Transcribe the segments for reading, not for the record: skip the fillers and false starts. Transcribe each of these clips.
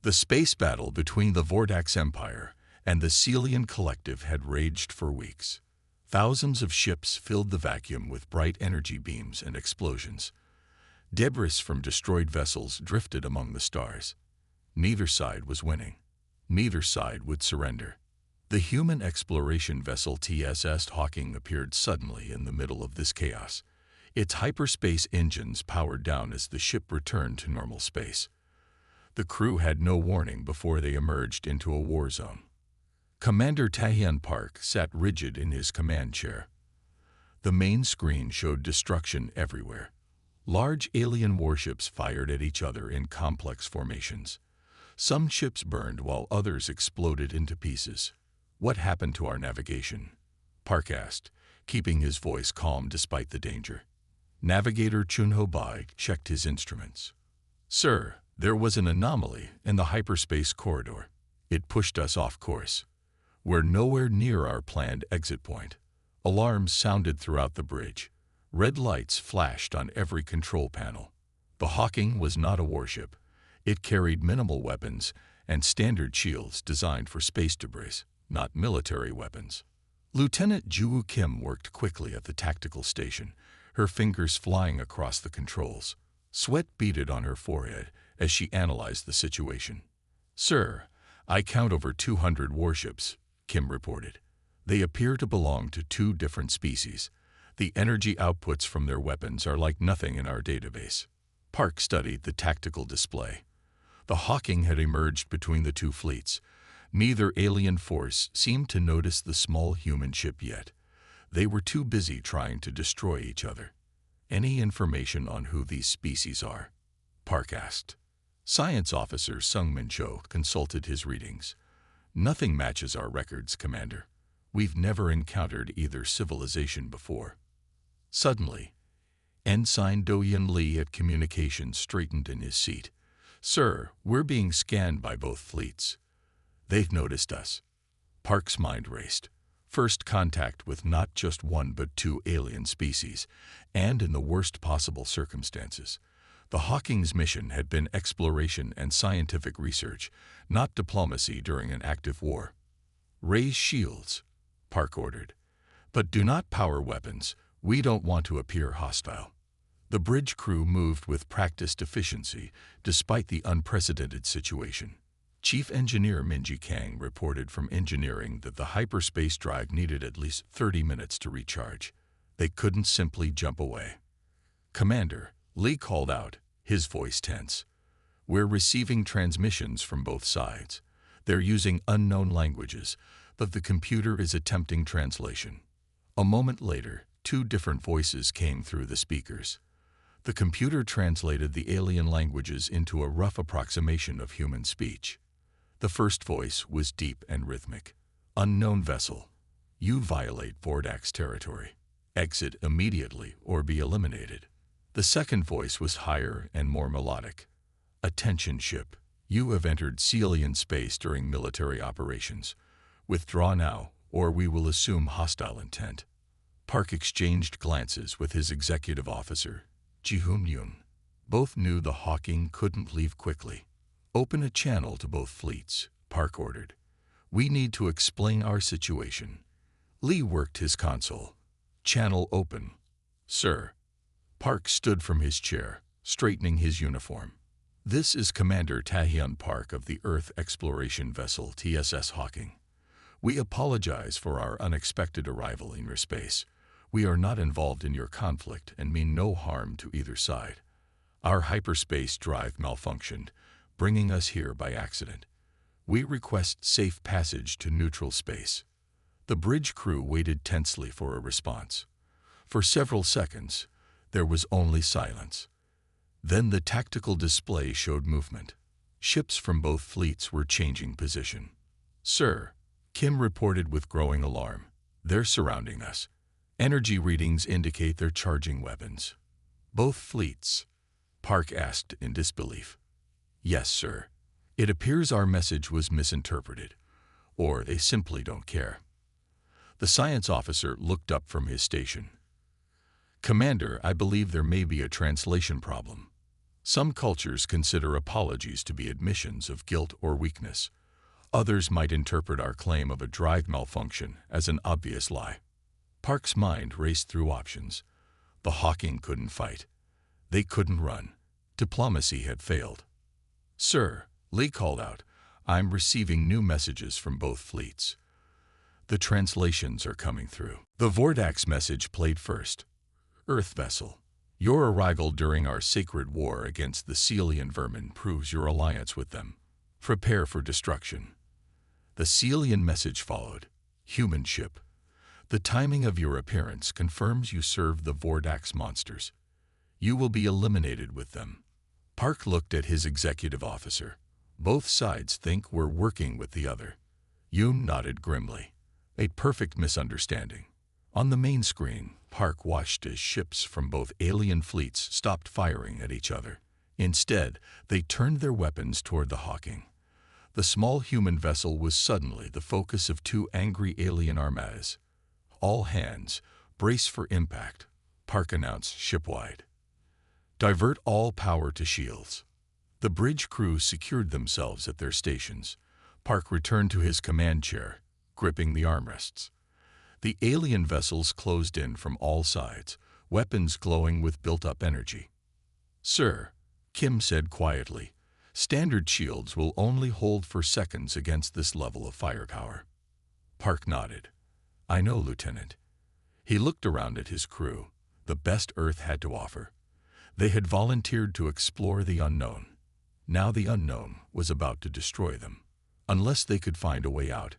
The space battle between the Vordax Empire and the Celian Collective had raged for weeks. Thousands of ships filled the vacuum with bright energy beams and explosions. Debris from destroyed vessels drifted among the stars. Neither side was winning. Neither side would surrender. The human exploration vessel TSS Hawking appeared suddenly in the middle of this chaos. Its hyperspace engines powered down as the ship returned to normal space. The crew had no warning before they emerged into a war zone. Commander Tahian Park sat rigid in his command chair. The main screen showed destruction everywhere. Large alien warships fired at each other in complex formations. Some ships burned while others exploded into pieces. "What happened to our navigation?" Park asked, keeping his voice calm despite the danger. Navigator Chunho Bai checked his instruments. "Sir, there was an anomaly in the hyperspace corridor. It pushed us off course. We're nowhere near our planned exit point." Alarms sounded throughout the bridge. Red lights flashed on every control panel. The Hawking was not a warship. It carried minimal weapons and standard shields designed for space debris, not military weapons. Lieutenant Juwoo Kim worked quickly at the tactical station, her fingers flying across the controls. Sweat beaded on her forehead as she analyzed the situation. "Sir, I count over 200 warships," Kim reported. "They appear to belong to two different species. The energy outputs from their weapons are like nothing in our database." Park studied the tactical display. The Hawking had emerged between the two fleets. Neither alien force seemed to notice the small human ship yet. They were too busy trying to destroy each other. "Any information on who these species are?" Park asked. Science Officer Sungmin Cho consulted his readings. "Nothing matches our records, Commander. We've never encountered either civilization before." Suddenly, Ensign Do-Yun Lee at communications straightened in his seat. "Sir, we're being scanned by both fleets. They've noticed us." Park's mind raced. First contact with not just one but two alien species, and in the worst possible circumstances. The Hawking's mission had been exploration and scientific research, not diplomacy during an active war. "Raise shields," Park ordered. "But do not power weapons. We don't want to appear hostile." The bridge crew moved with practiced efficiency despite the unprecedented situation. Chief Engineer Minji Kang reported from engineering that the hyperspace drive needed at least 30 minutes to recharge. They couldn't simply jump away. "Commander," Lee called out, his voice tense. "We're receiving transmissions from both sides. They're using unknown languages, but the computer is attempting translation." A moment later, two different voices came through the speakers. The computer translated the alien languages into a rough approximation of human speech. The first voice was deep and rhythmic. "Unknown vessel. You violate Vordax territory. Exit immediately or be eliminated." The second voice was higher and more melodic. "Attention ship. You have entered Celian space during military operations. Withdraw now, or we will assume hostile intent." Park exchanged glances with his executive officer, Ji-Hoon Yoon. Both knew the Hawking couldn't leave quickly. "Open a channel to both fleets," Park ordered. "We need to explain our situation." Lee worked his console. "Channel open." "Sir." Park stood from his chair, straightening his uniform. "This is Commander Taehyun Park of the Earth exploration vessel TSS Hawking. We apologize for our unexpected arrival in your space. We are not involved in your conflict and mean no harm to either side. Our hyperspace drive malfunctioned, bringing us here by accident. We request safe passage to neutral space." The bridge crew waited tensely for a response. For several seconds, there was only silence. Then the tactical display showed movement. Ships from both fleets were changing position. "Sir," Kim reported with growing alarm, "they're surrounding us. Energy readings indicate they're charging weapons." "Both fleets?" Park asked in disbelief. "Yes, sir. It appears our message was misinterpreted, or they simply don't care." The science officer looked up from his station. "Commander, I believe there may be a translation problem." Some cultures consider apologies to be admissions of guilt or weakness. Others might interpret our claim of a drive malfunction as an obvious lie. Park's mind raced through options. The Hawking couldn't fight. They couldn't run. Diplomacy had failed. "Sir," Lee called out, "I'm receiving new messages from both fleets. The translations are coming through." The Vordax message played first. "Earth vessel. Your arrival during our sacred war against the Celian vermin proves your alliance with them. Prepare for destruction." The Celian message followed. "Human ship. The timing of your appearance confirms you serve the Vordax monsters. You will be eliminated with them." Park looked at his executive officer. "Both sides think we're working with the other." Yoon nodded grimly. "A perfect misunderstanding." On the main screen, Park watched as ships from both alien fleets stopped firing at each other. Instead, they turned their weapons toward the Hawking. The small human vessel was suddenly the focus of two angry alien armadas. "All hands, brace for impact," Park announced shipwide. "Divert all power to shields." The bridge crew secured themselves at their stations. Park returned to his command chair, gripping the armrests. The alien vessels closed in from all sides, weapons glowing with built-up energy. "Sir," Kim said quietly, "standard shields will only hold for seconds against this level of firepower." Park nodded. "I know, Lieutenant." He looked around at his crew, the best Earth had to offer. They had volunteered to explore the unknown. Now the unknown was about to destroy them. Unless they could find a way out.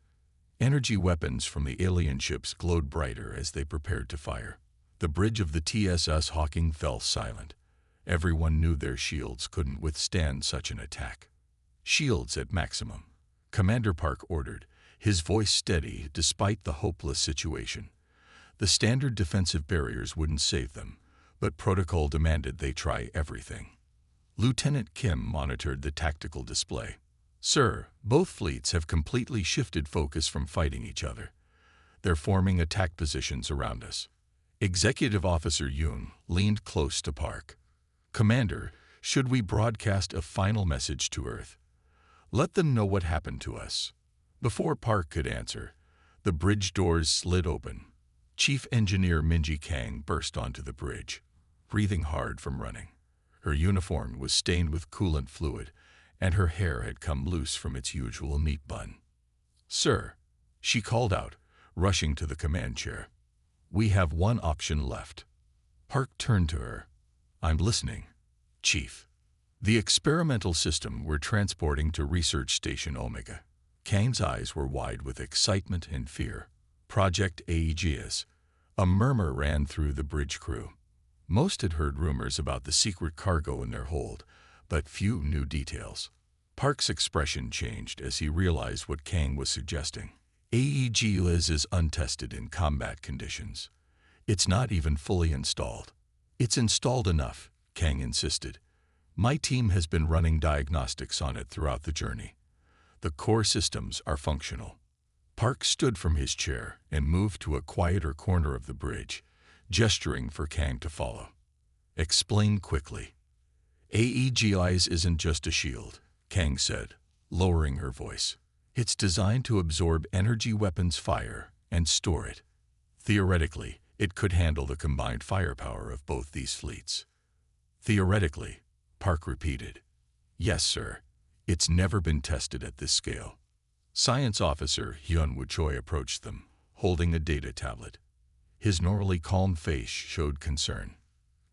Energy weapons from the alien ships glowed brighter as they prepared to fire. The bridge of the TSS Hawking fell silent. Everyone knew their shields couldn't withstand such an attack. "Shields at maximum," Commander Park ordered, his voice steady despite the hopeless situation. The standard defensive barriers wouldn't save them, but protocol demanded they try everything. Lieutenant Kim monitored the tactical display. "Sir, both fleets have completely shifted focus from fighting each other. They're forming attack positions around us." Executive Officer Yoon leaned close to Park. "Commander, should we broadcast a final message to Earth? Let them know what happened to us." Before Park could answer, the bridge doors slid open. Chief Engineer Minji Kang burst onto the bridge, breathing hard from running. Her uniform was stained with coolant fluid, and her hair had come loose from its usual neat bun. "Sir," she called out, rushing to the command chair. "We have one option left." Park turned to her. "I'm listening, Chief." "The experimental system we're transporting to Research Station Omega." Kang's eyes were wide with excitement and fear. "Project Aegis." A murmur ran through the bridge crew. Most had heard rumors about the secret cargo in their hold, but few knew details. Park's expression changed as he realized what Kang was suggesting. "Aegis is untested in combat conditions. It's not even fully installed." "It's installed enough," Kang insisted. "My team has been running diagnostics on it throughout the journey. The core systems are functional." Park stood from his chair and moved to a quieter corner of the bridge, gesturing for Kang to follow. "Explain quickly." "Aegis isn't just a shield," Kang said, lowering her voice. "It's designed to absorb energy weapons fire and store it. Theoretically, it could handle the combined firepower of both these fleets." "Theoretically," Park repeated. "Yes, sir. It's never been tested at this scale." Science Officer Hyun Woo-choi approached them, holding a data tablet. His normally calm face showed concern.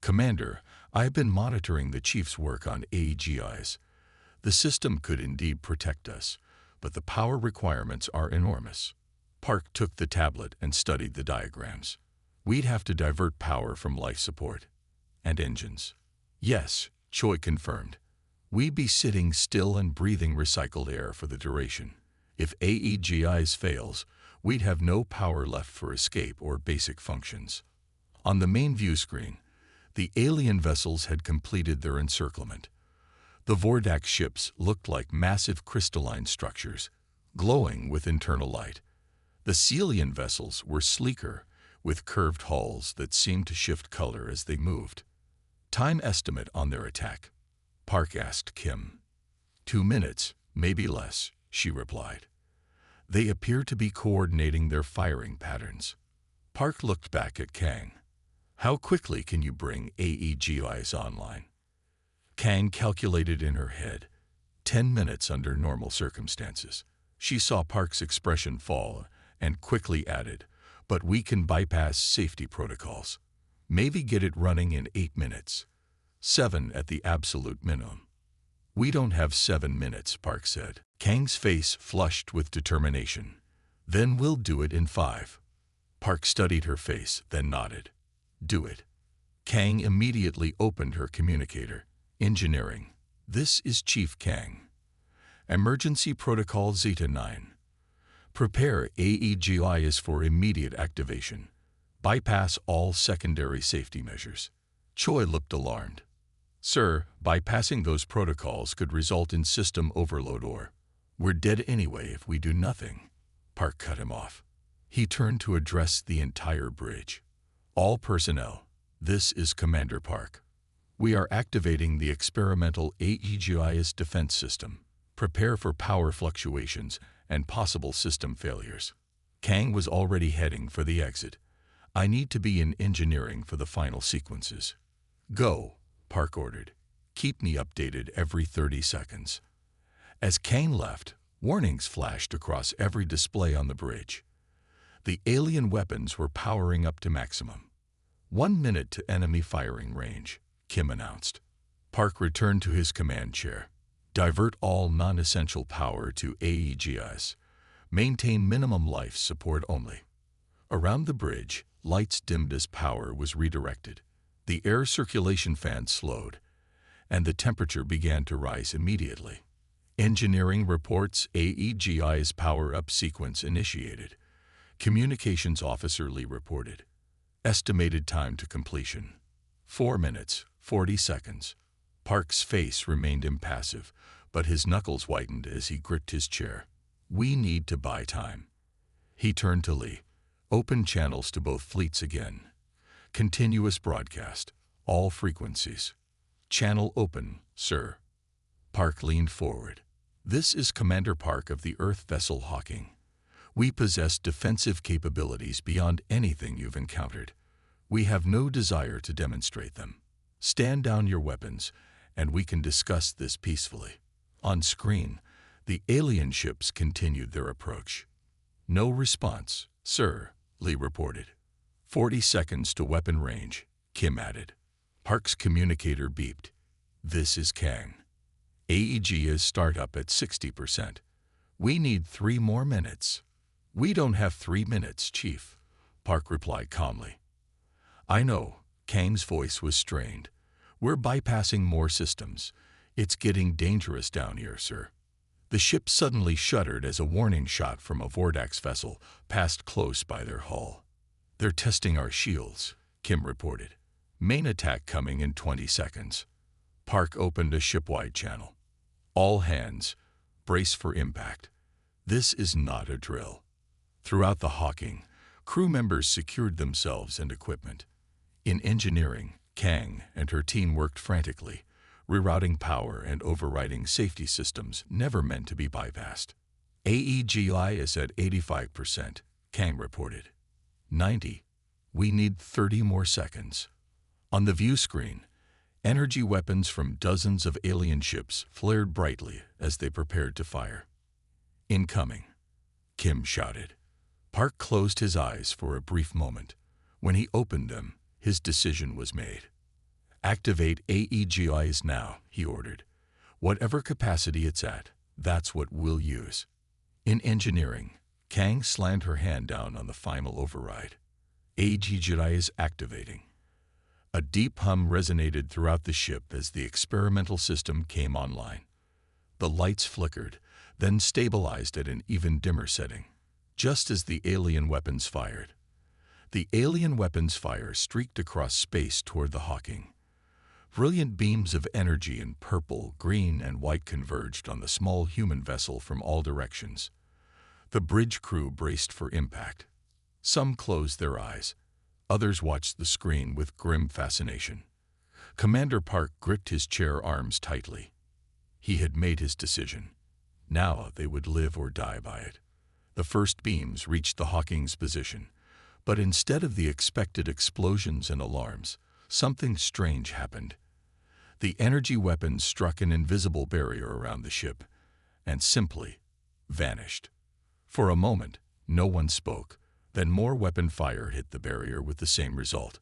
"Commander, I've been monitoring the Chief's work on Aegis. The system could indeed protect us, but the power requirements are enormous." Park took the tablet and studied the diagrams. "We'd have to divert power from life support. And engines." "Yes," Choi confirmed. "We'd be sitting still and breathing recycled air for the duration. If Aegis fails, we'd have no power left for escape or basic functions." On the main view screen, the alien vessels had completed their encirclement. The Vordax ships looked like massive crystalline structures, glowing with internal light. The Celian vessels were sleeker, with curved hulls that seemed to shift color as they moved. "Time estimate on their attack." Park asked Kim. 2 minutes, maybe less, she replied. They appear to be coordinating their firing patterns. Park looked back at Kang. How quickly can you bring AEGIs online? Kang calculated in her head. 10 minutes under normal circumstances. She saw Park's expression fall and quickly added, but we can bypass safety protocols. Maybe get it running in 8 minutes. 7 at the absolute minimum. We don't have 7 minutes, Park said. Kang's face flushed with determination. Then we'll do it in 5. Park studied her face, then nodded. Do it. Kang immediately opened her communicator. Engineering. This is Chief Kang. Emergency Protocol Zeta 9. Prepare AEGIs for immediate activation. Bypass all secondary safety measures. Choi looked alarmed. Sir, bypassing those protocols could result in system overload or we're dead anyway if we do nothing. Park cut him off. He turned to address the entire bridge. All personnel, this is Commander Park. We are activating the experimental AEGIS defense system. Prepare for power fluctuations and possible system failures. Kang was already heading for the exit. I need to be in engineering for the final sequences. Go, Park ordered. Keep me updated every 30 seconds. As Kang left, warnings flashed across every display on the bridge. The alien weapons were powering up to maximum. 1 minute to enemy firing range, Kim announced. Park returned to his command chair. Divert all non-essential power to AEGIs. Maintain minimum life support only. Around the bridge, lights dimmed as power was redirected. The air circulation fan slowed, and the temperature began to rise immediately. Engineering reports AEGI's power-up sequence initiated. Communications Officer Lee reported. Estimated time to completion. 4 minutes, 40 seconds. Park's face remained impassive, but his knuckles whitened as he gripped his chair. We need to buy time. He turned to Lee. Open channels to both fleets again. Continuous broadcast. All frequencies. Channel open, sir. Park leaned forward. This is Commander Park of the Earth vessel Hawking. We possess defensive capabilities beyond anything you've encountered. We have no desire to demonstrate them. Stand down your weapons, and we can discuss this peacefully. On screen, the alien ships continued their approach. No response, sir, Lee reported. 40 seconds to weapon range, Kim added. Park's communicator beeped. This is Kang. AEGIs start up at 60%. We need 3 more minutes. We don't have 3 minutes, Chief, Park replied calmly. I know, Kang's voice was strained. We're bypassing more systems. It's getting dangerous down here, sir. The ship suddenly shuddered as a warning shot from a Vordax vessel passed close by their hull. They're testing our shields, Kim reported. Main attack coming in 20 seconds. Park opened a shipwide channel. All hands, brace for impact. This is not a drill. Throughout the Hawking, crew members secured themselves and equipment. In engineering, Kang and her team worked frantically, rerouting power and overriding safety systems never meant to be bypassed. AEGI is at 85%, Kang reported. 90. We need 30 more seconds. On the view screen, energy weapons from dozens of alien ships flared brightly as they prepared to fire. Incoming, Kim shouted. Park closed his eyes for a brief moment. When he opened them, his decision was made. Activate AEGIs now, he ordered. Whatever capacity it's at, that's what we'll use. In engineering, Kang slammed her hand down on the final override. AEGI is activating. A deep hum resonated throughout the ship as the experimental system came online. The lights flickered, then stabilized at an even dimmer setting, just as the alien weapons fired. The alien weapons fire streaked across space toward the Hawking. Brilliant beams of energy in purple, green, and white converged on the small human vessel from all directions. The bridge crew braced for impact. Some closed their eyes. Others watched the screen with grim fascination. Commander Park gripped his chair arms tightly. He had made his decision. Now they would live or die by it. The first beams reached the Hawking's position, but instead of the expected explosions and alarms, something strange happened. The energy weapons struck an invisible barrier around the ship and simply vanished. For a moment, no one spoke. Then more weapon fire hit the barrier with the same result.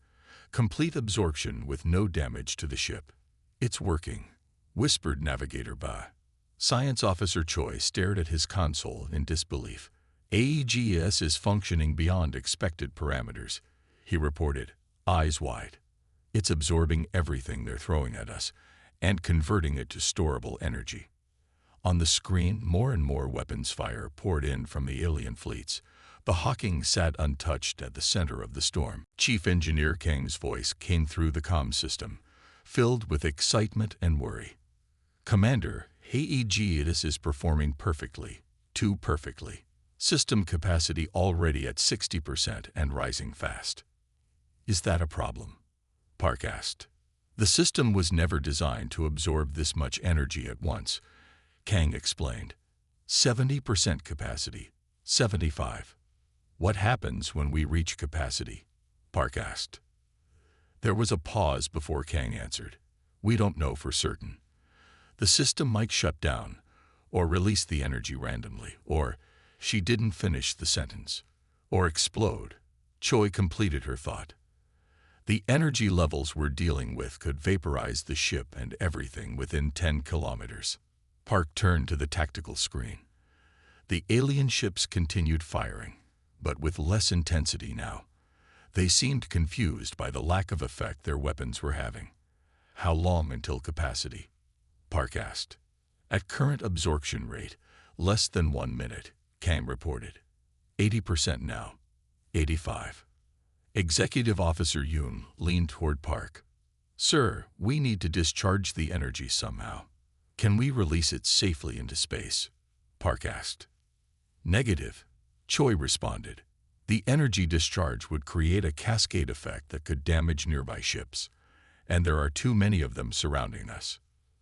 Complete absorption with no damage to the ship. "It's working," whispered Navigator Ba. Science Officer Choi stared at his console in disbelief. "AEGS is functioning beyond expected parameters," he reported, eyes wide. "It's absorbing everything they're throwing at us and converting it to storable energy." On the screen, more and more weapons fire poured in from the alien fleets. The Hawking sat untouched at the center of the storm. Chief Engineer Kang's voice came through the comm system, filled with excitement and worry. "Commander, AEGS is performing perfectly, too perfectly. System capacity already at 60% and rising fast." "Is that a problem?" Park asked. "The system was never designed to absorb this much energy at once," Kang explained. 70% capacity, 75. "What happens when we reach capacity?" Park asked. There was a pause before Kang answered. "We don't know for certain. The system might shut down, or release the energy randomly, or," she didn't finish the sentence, "or explode." Choi completed her thought. "The energy levels we're dealing with could vaporize the ship and everything within 10 kilometers. Park turned to the tactical screen. The alien ships continued firing, but with less intensity now. They seemed confused by the lack of effect their weapons were having. "How long until capacity?" Park asked. "At current absorption rate, less than 1 minute," Kang reported. 80% now. 85. Executive Officer Yoon leaned toward Park. "Sir, we need to discharge the energy somehow. Can we release it safely into space?" Park asked. "Negative," Choi responded. "The energy discharge would create a cascade effect that could damage nearby ships, and there are too many of them surrounding us."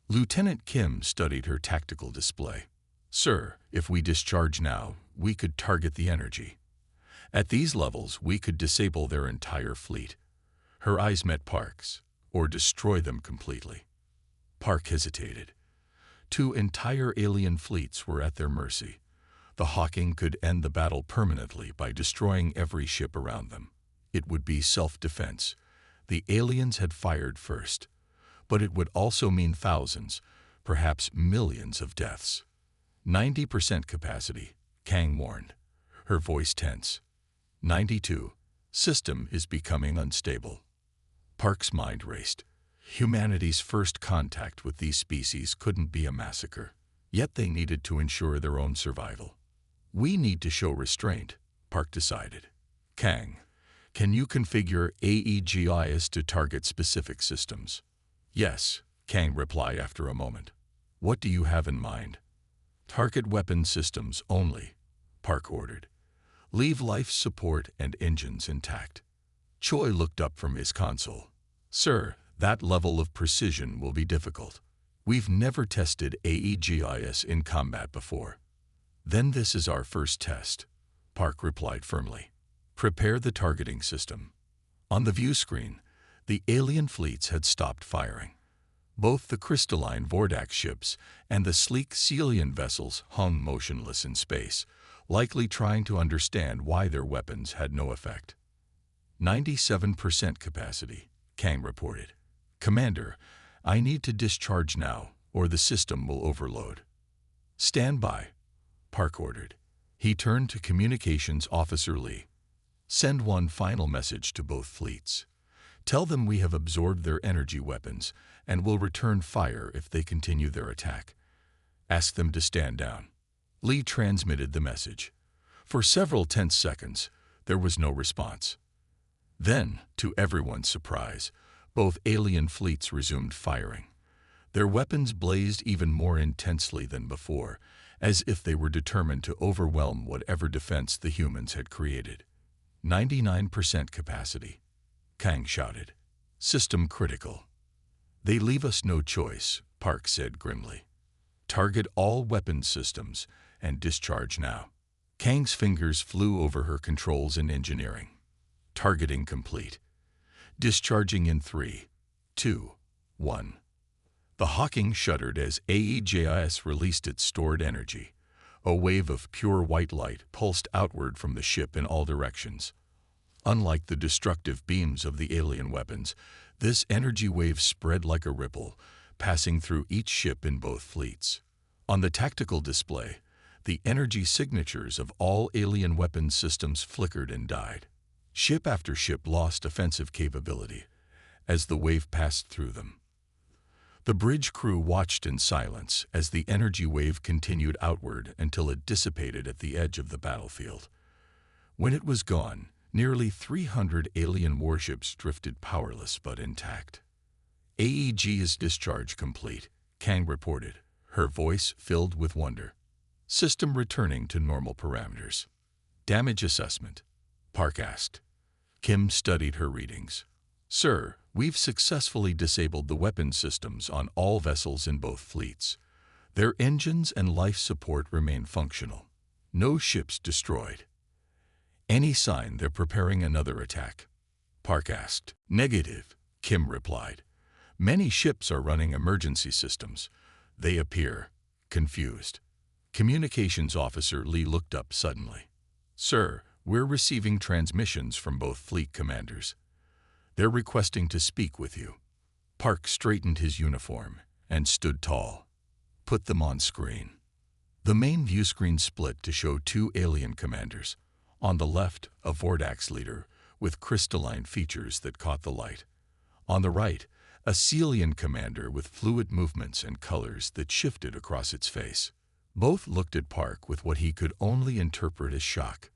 Lieutenant Kim studied her tactical display. "Sir, if we discharge now, we could target the energy. At these levels, we could disable their entire fleet." Her eyes met Park's, "or destroy them completely." Park hesitated. 2 entire alien fleets were at their mercy. The Hawking could end the battle permanently by destroying every ship around them. It would be self-defense. The aliens had fired first, but it would also mean thousands, perhaps millions of deaths. 90% capacity, Kang warned, her voice tense. 92. System is becoming unstable. Park's mind raced. Humanity's first contact with these species couldn't be a massacre, yet they needed to ensure their own survival. "We need to show restraint," Park decided. "Kang, can you configure AEGIS to target specific systems?" "Yes," Kang replied after a moment. "What do you have in mind?" "Target weapon systems only," Park ordered. "Leave life support and engines intact." Choi looked up from his console. "Sir, that level of precision will be difficult. We've never tested AEGIS in combat before." "Then this is our first test," Park replied firmly. "Prepare the targeting system." On the view screen, the alien fleets had stopped firing. Both the crystalline Vordax ships and the sleek Celian vessels hung motionless in space, likely trying to understand why their weapons had no effect. 97% capacity, Kang reported. "Commander, I need to discharge now, or the system will overload." "Stand by," Park ordered. He turned to Communications Officer Lee. "Send one final message to both fleets. Tell them we have absorbed their energy weapons and will return fire if they continue their attack. Ask them to stand down." Lee transmitted the message. For several tense seconds, there was no response. Then, to everyone's surprise, both alien fleets resumed firing. Their weapons blazed even more intensely than before, as if they were determined to overwhelm whatever defense the humans had created. 99% capacity, Kang shouted. "System critical." They leave us no choice, Park said grimly. Target all weapons systems and discharge now. Kang's fingers flew over her controls and engineering. Targeting complete. Discharging in 3, 2, 1. The Hawking shuddered as AEJIS released its stored energy. A wave of pure white light pulsed outward from the ship in all directions. Unlike the destructive beams of the alien weapons, this energy wave spread like a ripple, passing through each ship in both fleets. On the tactical display, the energy signatures of all alien weapons systems flickered and died. Ship after ship lost offensive capability as the wave passed through them. The bridge crew watched in silence as the energy wave continued outward until it dissipated at the edge of the battlefield. When it was gone, nearly 300 alien warships drifted powerless but intact. AEG's discharge complete, Kang reported, her voice filled with wonder. System returning to normal parameters. Damage assessment, Park asked. Kim studied her readings. Sir, we've successfully disabled the weapons systems on all vessels in both fleets. Their engines and life support remain functional. No ships destroyed. Any sign they're preparing another attack? Park asked. Negative, Kim replied. Many ships are running emergency systems. They appear confused. Communications Officer Lee looked up suddenly. Sir, we're receiving transmissions from both fleet commanders. They're requesting to speak with you. Park straightened his uniform and stood tall. Put them on screen. The main view screen split to show 2 alien commanders. On the left, a Vordax leader with crystalline features that caught the light. On the right, a Celian commander with fluid movements and colors that shifted across its face. Both looked at Park with what he could only interpret as shock.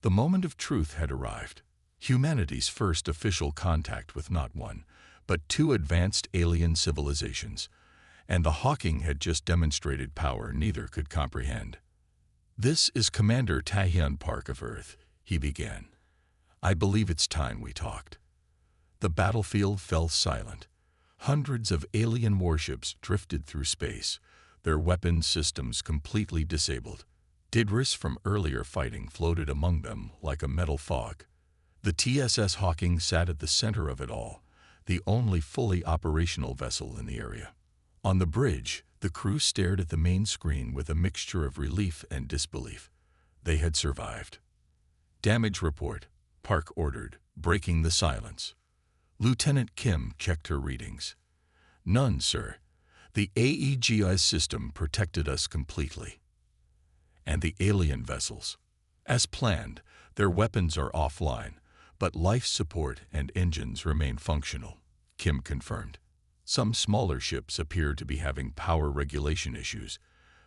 The moment of truth had arrived. Humanity's first official contact with not one, but 2 advanced alien civilizations, and the Hawking had just demonstrated power neither could comprehend. This is Commander Taehyun Park of Earth, he began. I believe it's time we talked. The battlefield fell silent. Hundreds of alien warships drifted through space, their weapons systems completely disabled. Debris from earlier fighting floated among them like a metal fog. The TSS Hawking sat at the center of it all, the only fully operational vessel in the area. On the bridge, the crew stared at the main screen with a mixture of relief and disbelief. They had survived. Damage report, Park ordered, breaking the silence. Lieutenant Kim checked her readings. None, sir. The AEGI system protected us completely. And the alien vessels? As planned, their weapons are offline, but life support and engines remain functional, Kim confirmed. Some smaller ships appear to be having power regulation issues,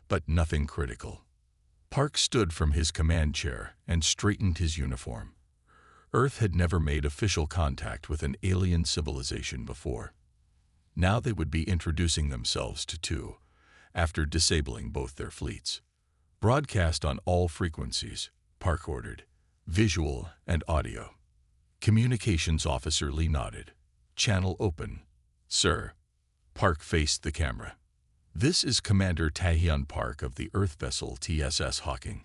but nothing critical. Park stood from his command chair and straightened his uniform. Earth had never made official contact with an alien civilization before. Now they would be introducing themselves to 2, after disabling both their fleets. Broadcast on all frequencies, Park ordered, visual and audio. Communications Officer Lee nodded. Channel open. Sir. Park faced the camera. This is Commander Taehyun Park of the Earth vessel TSS Hawking.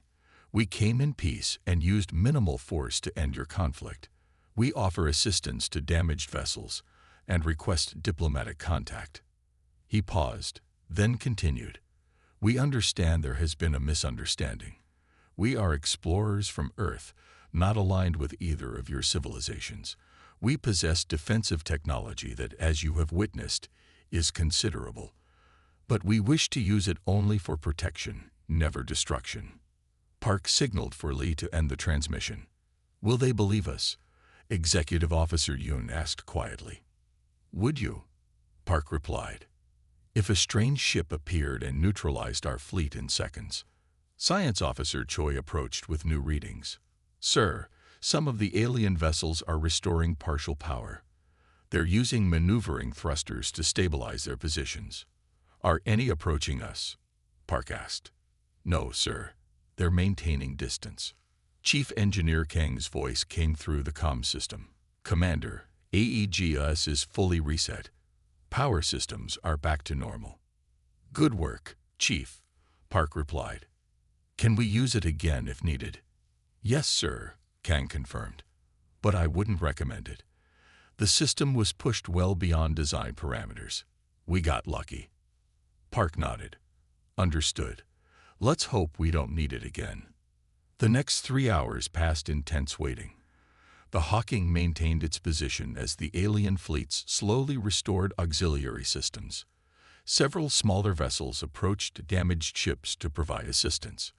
We came in peace and used minimal force to end your conflict. We offer assistance to damaged vessels and request diplomatic contact. He paused, then continued. We understand there has been a misunderstanding. We are explorers from Earth, not aligned with either of your civilizations. We possess defensive technology that, as you have witnessed, is considerable. But we wish to use it only for protection, never destruction. Park signaled for Lee to end the transmission. Will they believe us? Executive Officer Yoon asked quietly. Would you? Park replied. If a strange ship appeared and neutralized our fleet in seconds. Science Officer Choi approached with new readings. Sir, some of the alien vessels are restoring partial power. They're using maneuvering thrusters to stabilize their positions. Are any approaching us? Park asked. No, sir. They're maintaining distance. Chief Engineer Kang's voice came through the comm system. Commander, AEGS is fully reset. Power systems are back to normal. Good work, Chief, Park replied. Can we use it again if needed? Yes, sir, Kang confirmed. But I wouldn't recommend it. The system was pushed well beyond design parameters. We got lucky. Park nodded. Understood. Let's hope we don't need it again. The next 3 hours passed in tense waiting. The Hawking maintained its position as the alien fleets slowly restored auxiliary systems. Several smaller vessels approached damaged ships to provide assistance.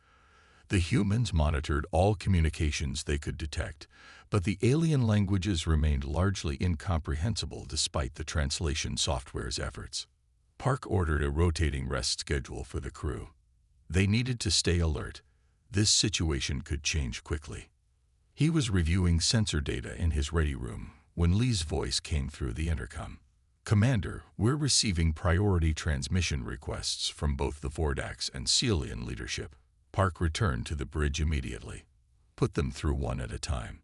The humans monitored all communications they could detect, but the alien languages remained largely incomprehensible despite the translation software's efforts. Park ordered a rotating rest schedule for the crew. They needed to stay alert. This situation could change quickly. He was reviewing sensor data in his ready room when Lee's voice came through the intercom. Commander, we're receiving priority transmission requests from both the Vordax and Celian leadership. Park returned to the bridge immediately. Put them through one at a time.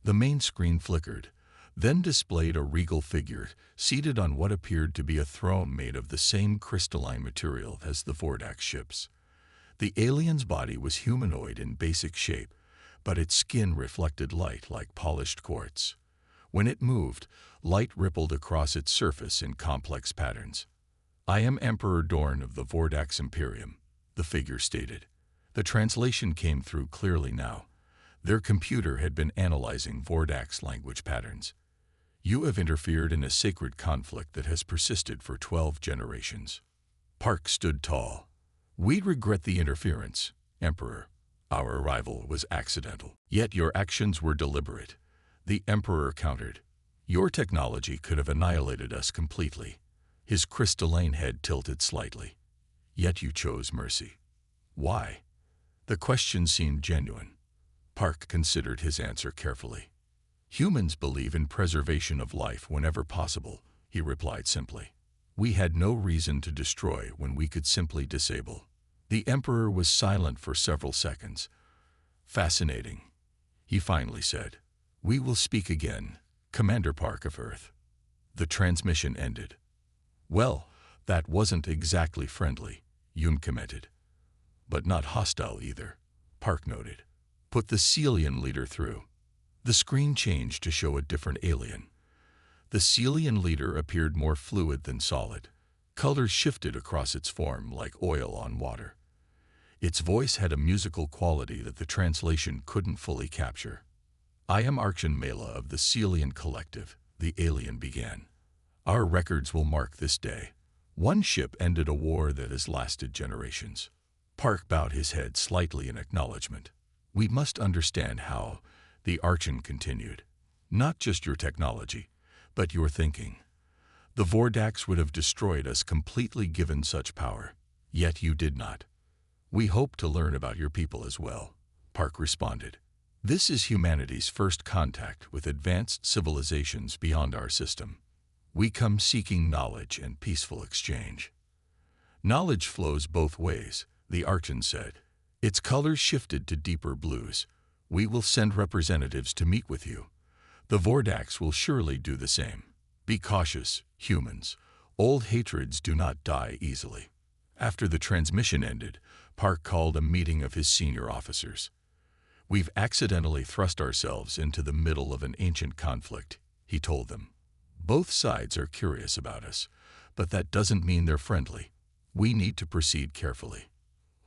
The main screen flickered, then displayed a regal figure seated on what appeared to be a throne made of the same crystalline material as the Vordax ships. The alien's body was humanoid in basic shape, but its skin reflected light like polished quartz. When it moved, light rippled across its surface in complex patterns. I am Emperor Dorn of the Vordax Imperium, the figure stated. The translation came through clearly now. Their computer had been analyzing Vordax language patterns. You have interfered in a sacred conflict that has persisted for 12 generations. Park stood tall. We regret the interference, Emperor. Our arrival was accidental. Yet your actions were deliberate. The Emperor countered. Your technology could have annihilated us completely. His crystalline head tilted slightly. Yet you chose mercy. Why? The question seemed genuine. Park considered his answer carefully. Humans believe in preservation of life whenever possible, he replied simply. We had no reason to destroy when we could simply disable. The Emperor was silent for several seconds. Fascinating, he finally said. We will speak again, Commander Park of Earth. The transmission ended. Well, that wasn't exactly friendly, Yoon commented. But not hostile either, Park noted. Put the Celian leader through. The screen changed to show a different alien. The Celian leader appeared more fluid than solid. Colors shifted across its form like oil on water. Its voice had a musical quality that the translation couldn't fully capture. I am Arkshan Mela of the Celian Collective, the alien began. Our records will mark this day. One ship ended a war that has lasted generations. Park bowed his head slightly in acknowledgement. We must understand how, the Arkshan continued. Not just your technology, but your thinking. The Vordax would have destroyed us completely given such power, yet you did not. We hope to learn about your people as well, Park responded. This is humanity's first contact with advanced civilizations beyond our system. We come seeking knowledge and peaceful exchange. Knowledge flows both ways, the Arkshan said. Its colors shifted to deeper blues. We will send representatives to meet with you. The Vordax will surely do the same. Be cautious, humans. Old hatreds do not die easily. After the transmission ended, Park called a meeting of his senior officers. We've accidentally thrust ourselves into the middle of an ancient conflict, he told them. Both sides are curious about us, but that doesn't mean they're friendly. We need to proceed carefully.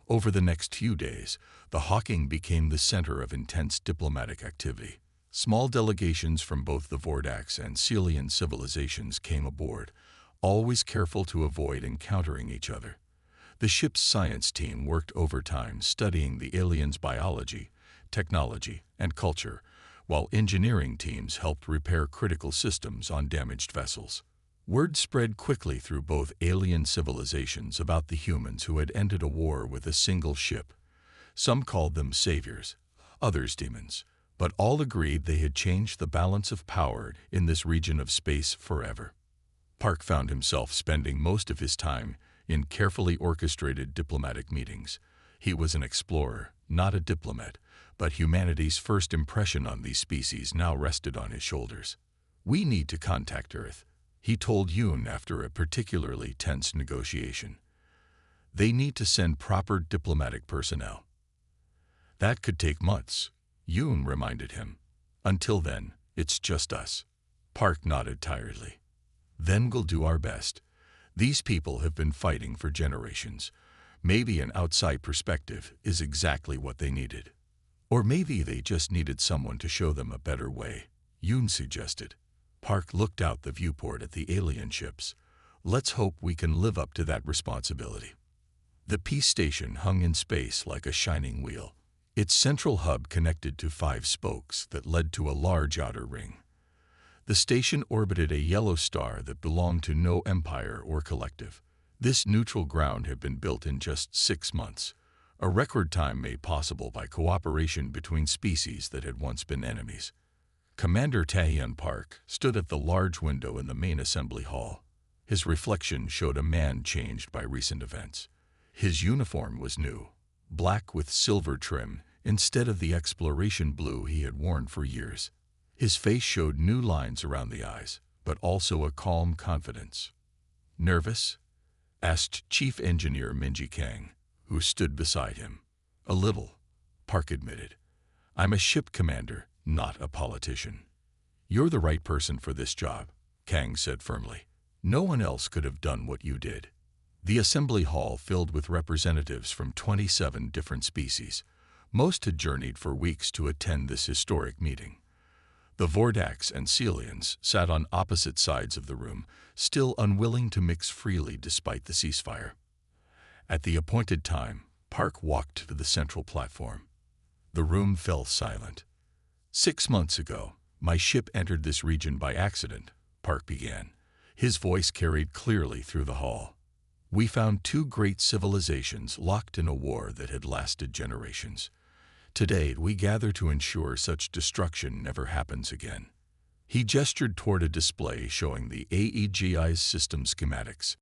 Over the next few days, the Hawking became the center of intense diplomatic activity. Small delegations from both the Vordax and Celian civilizations came aboard, always careful to avoid encountering each other. The ship's science team worked overtime studying the aliens' biology, technology, and culture, while engineering teams helped repair critical systems on damaged vessels. Word spread quickly through both alien civilizations about the humans who had ended a war with a single ship. Some called them saviors, others demons, but all agreed they had changed the balance of power in this region of space forever. Park found himself spending most of his time in carefully orchestrated diplomatic meetings. He was an explorer, not a diplomat, but humanity's first impression on these species now rested on his shoulders. We need to contact Earth, he told Yoon after a particularly tense negotiation. They need to send proper diplomatic personnel. That could take months, Yoon reminded him. Until then, it's just us. Park nodded tiredly. Then we'll do our best. These people have been fighting for generations. Maybe an outside perspective is exactly what they needed. Or maybe they just needed someone to show them a better way, Yoon suggested. Park looked out the viewport at the alien ships. Let's hope we can live up to that responsibility. The peace station hung in space like a shining wheel. Its central hub connected to 5 spokes that led to a large outer ring. The station orbited a yellow star that belonged to no empire or collective. This neutral ground had been built in just 6 months, a record time made possible by cooperation between species that had once been enemies. Commander Taehyun Park stood at the large window in the main assembly hall. His reflection showed a man changed by recent events. His uniform was new, black with silver trim instead of the exploration blue he had worn for years. His face showed new lines around the eyes, but also a calm confidence. Nervous? Asked Chief Engineer Minji Kang, who stood beside him. A little, Park admitted. I'm a ship commander, not a politician. You're the right person for this job, Kang said firmly. No one else could have done what you did. The assembly hall filled with representatives from 27 different species. Most had journeyed for weeks to attend this historic meeting. The Vordax and Celians sat on opposite sides of the room, still unwilling to mix freely despite the ceasefire. At the appointed time, Park walked to the central platform. The room fell silent. 6 months ago, my ship entered this region by accident, Park began. His voice carried clearly through the hall. We found 2 great civilizations locked in a war that had lasted generations. Today, we gather to ensure such destruction never happens again. He gestured toward a display showing the AEGI's system schematics.